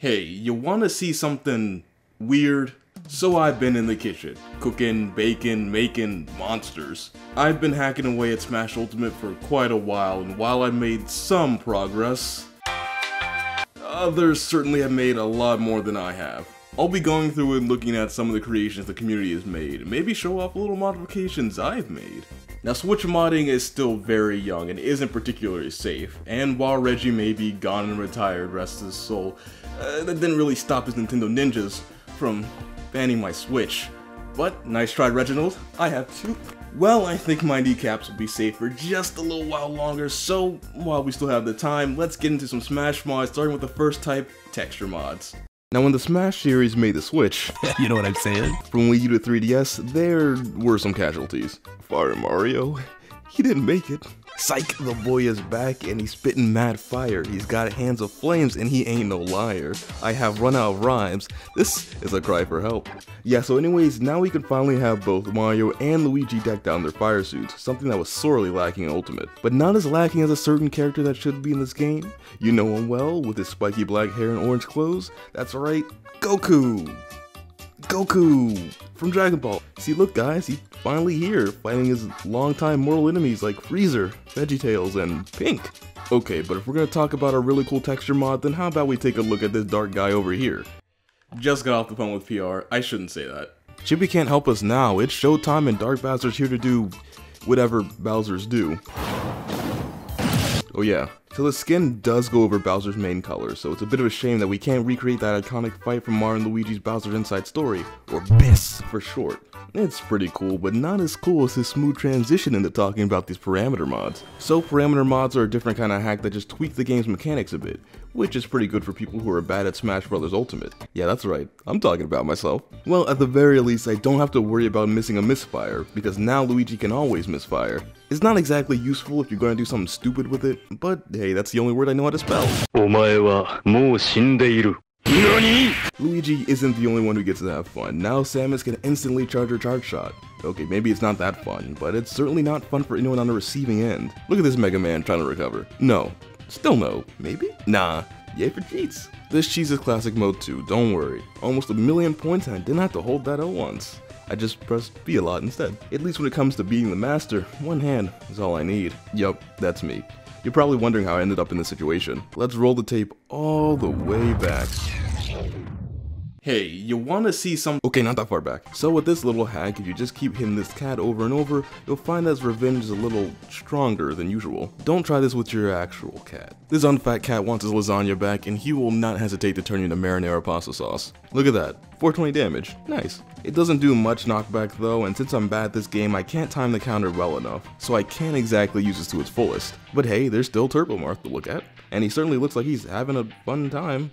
Hey, you wanna see something weird? So I've been in the kitchen, cooking, baking, making monsters. I've been hacking away at Smash Ultimate for quite a while, and while I made some progress, others certainly have made a lot more than I have. I'll be going through and looking at some of the creations the community has made, and maybe show off little modifications I've made. Now, Switch modding is still very young and isn't particularly safe, and while Reggie may be gone and retired, rest his soul, that didn't really stop his Nintendo ninjas from banning my Switch. But, nice try, Reginald. I have two. Well, I think my kneecaps will be safe for just a little while longer, so while we still have the time, let's get into some Smash mods, starting with the first type, texture mods. Now, when the Smash series made the Switch, You know what I'm saying? from Wii U to 3DS, there were some casualties. Fire Mario, he didn't make it. Psych, the boy is back and he's spitting mad fire. He's got hands of flames and he ain't no liar. I have run out of rhymes. This is a cry for help. Yeah, so anyways, now we can finally have both Mario and Luigi decked out in their fire suits, something that was sorely lacking in Ultimate. But not as lacking as a certain character that should be in this game. You know him well, with his spiky black hair and orange clothes. That's right, Goku! Goku from Dragon Ball. See, look guys, he's finally here, fighting his longtime mortal enemies like Freezer, VeggieTales, and Pink. Okay, but if we're gonna talk about a really cool texture mod, then how about we take a look at this dark guy over here? Just got off the phone with PR, I shouldn't say that. Chippy can't help us now, it's showtime and Dark Bowser's here to do whatever Bowser's do. Oh yeah, so the skin does go over Bowser's main color, so it's a bit of a shame that we can't recreate that iconic fight from Mario and Luigi's Bowser's Inside Story, or BIS for short. It's pretty cool, but not as cool as his smooth transition into talking about these parameter mods. So parameter mods are a different kind of hack that just tweak the game's mechanics a bit, which is pretty good for people who are bad at Smash Bros. Ultimate. Yeah, that's right, I'm talking about myself. Well, at the very least, I don't have to worry about missing a misfire, because now Luigi can always misfire. It's not exactly useful if you're going to do something stupid with it, but hey, that's the only word I know how to spell. お前はもう死んでいる。何? Luigi isn't the only one who gets to have fun. Now Samus can instantly charge her charge shot. Okay, maybe it's not that fun, but it's certainly not fun for anyone on the receiving end. Look at this Mega Man trying to recover. No. Still no. Maybe? Nah. Yay for cheats. This cheese is classic mode too, don't worry. Almost 1,000,000 points and I didn't have to hold that L once. I just pressed B a lot instead. At least when it comes to beating the master, one hand is all I need. Yup, that's me. You're probably wondering how I ended up in this situation. Let's roll the tape all the way back. Hey, you wanna see some— okay, not that far back. So with this little hack, if you just keep hitting this cat over and over, you'll find that his revenge is a little stronger than usual. Don't try this with your actual cat. This unfat cat wants his lasagna back, and he will not hesitate to turn you into marinara pasta sauce. Look at that, 420 damage, nice. It doesn't do much knockback though, and since I'm bad at this game, I can't time the counter well enough, so I can't exactly use this to its fullest. But hey, there's still Turbo Marth to look at, and he certainly looks like he's having a fun time.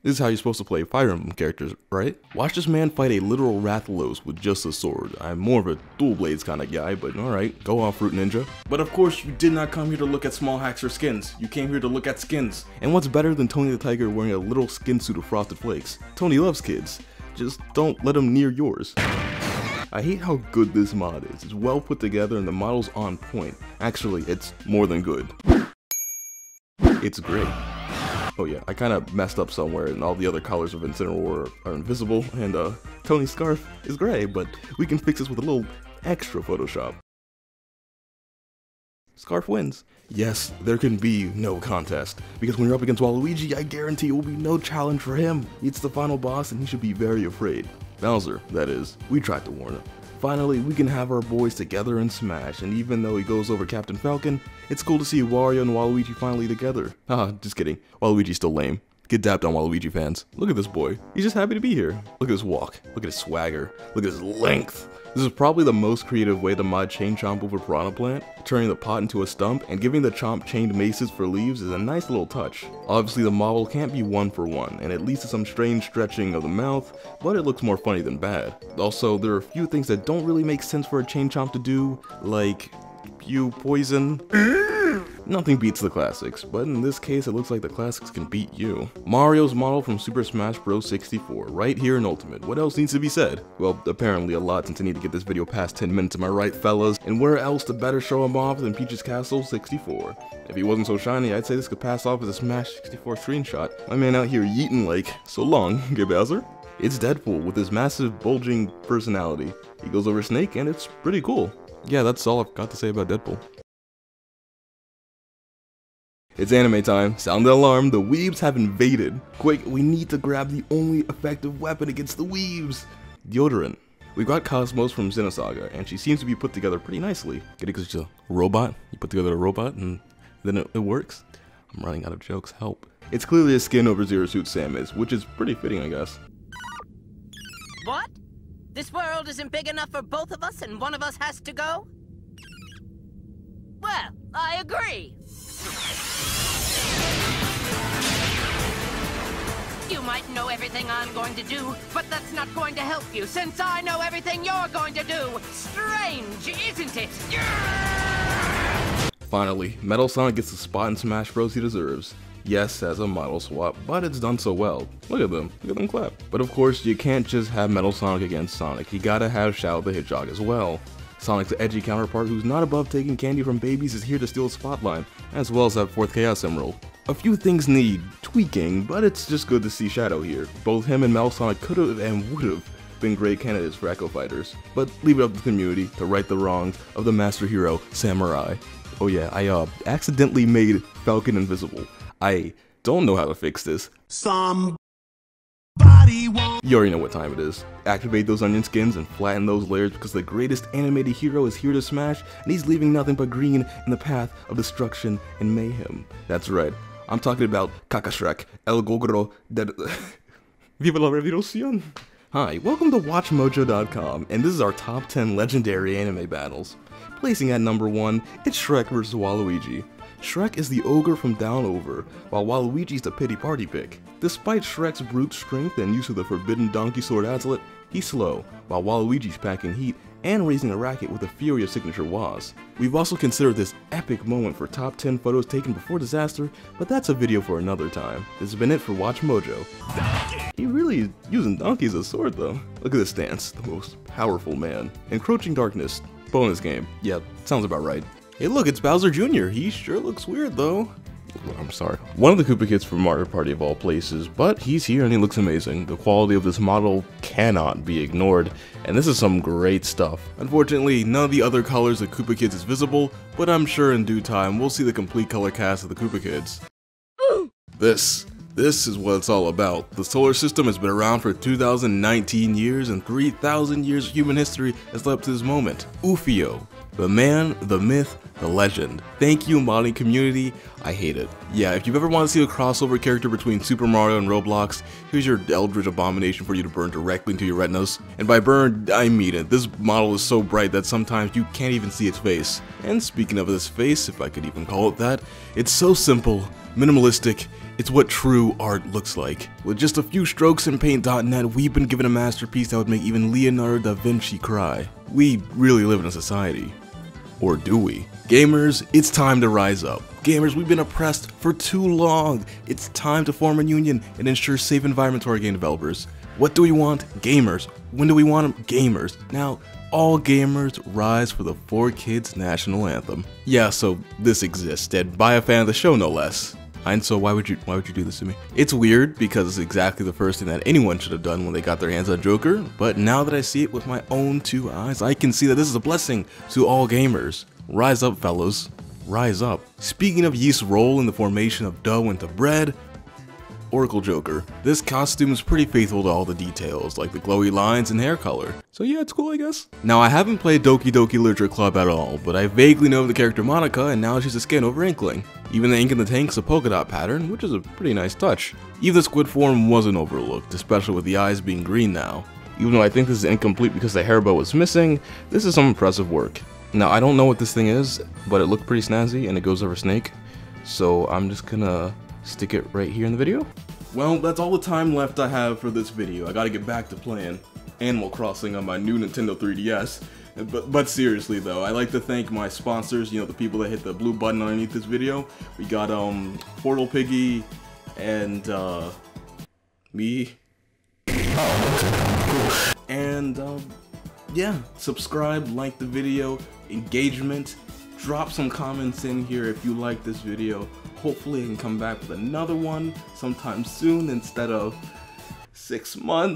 This is how you're supposed to play Fire Emblem characters, right? Watch this man fight a literal Rathalos with just a sword. I'm more of a dual blades kind of guy, but alright, go off Fruit Ninja. But of course, you did not come here to look at small hacks or skins. You came here to look at skins. And what's better than Tony the Tiger wearing a little skin suit of Frosted Flakes? Tony loves kids. Just don't let him near yours. I hate how good this mod is. It's well put together and the model's on point. Actually, it's more than good. It's great. Oh yeah, I kind of messed up somewhere and all the other colors of Incineroar are invisible, and Tony's scarf is gray, but we can fix this with a little extra Photoshop. Scarf wins. Yes, there can be no contest, because when you're up against Waluigi, I guarantee it will be no challenge for him. It's the final boss and he should be very afraid. Bowser, that is. We tried to warn him. Finally, we can have our boys together in Smash, and even though he goes over Captain Falcon, it's cool to see Wario and Waluigi finally together. Haha, just kidding. Waluigi's still lame. Get dapped on Waluigi fans. Look at this boy. He's just happy to be here. Look at his walk. Look at his swagger. Look at his length. This is probably the most creative way to mod Chain Chomp over Piranha Plant. Turning the pot into a stump and giving the Chomp chained maces for leaves is a nice little touch. Obviously the model can't be 1 for 1, and it leads to some strange stretching of the mouth, but it looks more funny than bad. Also, there are a few things that don't really make sense for a Chain Chomp to do, like spew poison. Nothing beats the classics, but in this case it looks like the classics can beat you. Mario's model from Super Smash Bros. 64, right here in Ultimate. What else needs to be said? Well, apparently a lot, since I need to get this video past 10 minutes, am I right, fellas? And where else to better show him off than Peach's Castle 64? If he wasn't so shiny, I'd say this could pass off as a Smash 64 screenshot. My man out here yeeting like, so long, okay, Bowser? It's Deadpool with his massive, bulging personality. He goes over Snake, and it's pretty cool. Yeah, that's all I've got to say about Deadpool. It's anime time. Sound the alarm, the weebs have invaded. Quick, we need to grab the only effective weapon against the weebs. Deodorant. We got Cosmos from Xenosaga, and she seems to be put together pretty nicely. Get it because she's a robot? You put together a robot, and then it works? I'm running out of jokes, help. It's clearly a skin over Zero Suit Samus, which is pretty fitting, I guess. What? This world isn't big enough for both of us and one of us has to go? Well, I agree. You might know everything I'm going to do, but that's not going to help you since I know everything you're going to do. Strange, isn't it? Finally, Metal Sonic gets the spot in Smash Bros. He deserves. Yes, as a model swap, but it's done so well. Look at them clap. But of course, you can't just have Metal Sonic against Sonic, you gotta have Shadow the Hedgehog as well. Sonic's edgy counterpart who's not above taking candy from babies is here to steal a spotlight, as well as that 4th Chaos Emerald. A few things need tweaking, but it's just good to see Shadow here. Both him and Metal Sonic could've and would've been great candidates for Echo Fighters, but leave it up to the community to right the wrongs of the master hero, Samurai. Oh yeah, I accidentally made Falcon invisible. I don't know how to fix this. Somebody won't. You already know what time it is. Activate those onion skins and flatten those layers because the greatest animated hero is here to smash, and he's leaving nothing but green in the path of destruction and mayhem. That's right. I'm talking about Kakashrek, El Gogoro, Viva la Revolucion! Hi, welcome to WatchMojo.com, and this is our top 10 legendary anime battles. Placing at number 1, it's Shrek vs. Waluigi. Shrek is the ogre from Down Over, while Waluigi's the pity party pick. Despite Shrek's brute strength and use of the forbidden donkey sword Azlet, he's slow, while Waluigi's packing heat and raising a racket with a fury of signature Waz. We've also considered this epic moment for top 10 photos taken before disaster, but that's a video for another time. This has been it for Watch Mojo. He really is using Donkey as a sword though. Look at this stance, the most powerful man. Encroaching Darkness, bonus game. Yeah, sounds about right. Hey look, it's Bowser Jr. He sure looks weird though. I'm sorry. One of the Koopa Kids from Mario Party of all places, but he's here and he looks amazing. The quality of this model cannot be ignored, and this is some great stuff. Unfortunately, none of the other colors of Koopa Kids is visible, but I'm sure in due time we'll see the complete color cast of the Koopa Kids. This is what it's all about. The solar system has been around for 2019 years, and 3,000 years of human history has led up to this moment. Ufio. The man, the myth, the legend. Thank you, modding community. I hate it. Yeah, if you've ever wanted to see a crossover character between Super Mario and Roblox, here's your Eldritch abomination for you to burn directly into your retinas. And by burn, I mean it. This model is so bright that sometimes you can't even see its face. And speaking of this face, if I could even call it that, it's so simple, minimalistic, it's what true art looks like. With just a few strokes in Paint.net, we've been given a masterpiece that would make even Leonardo da Vinci cry. We really live in a society. Or do we? Gamers, it's time to rise up. Gamers, we've been oppressed for too long. It's time to form a union and ensure safe environments for our game developers. What do we want? Gamers. When do we want them? Gamers. Now, all gamers rise for the 4Kids national anthem. Yeah, so this exists, and by a fan of the show no less. And so why would you do this to me? It's weird because it's exactly the first thing that anyone should have done when they got their hands on Joker, but now that I see it with my own 2 eyes, I can see that this is a blessing to all gamers. Rise up, fellows. Rise up. Speaking of yeast's role in the formation of dough into bread, Oracle Joker. This costume is pretty faithful to all the details, like the glowy lines and hair color. So yeah, it's cool I guess. Now I haven't played Doki Doki Literature Club at all, but I vaguely know the character Monica, and now she's a skin over Inkling. Even the ink in the tank's a polka dot pattern, which is a pretty nice touch. Even the squid form wasn't overlooked, especially with the eyes being green now. Even though I think this is incomplete because the hair bow was missing, this is some impressive work. Now I don't know what this thing is, but it looked pretty snazzy and it goes over Snake. So I'm just gonna stick it right here in the video. Well, that's all the time left I have for this video. I gotta get back to playing Animal Crossing on my new Nintendo 3DS. But seriously though, I like to thank my sponsors, you know, the people that hit the blue button underneath this video. We got Portal Piggy and me. Oh, okay. And yeah, subscribe, like the video, engagement, drop some comments in here if you like this video. Hopefully I can come back with another one sometime soon instead of 6 months.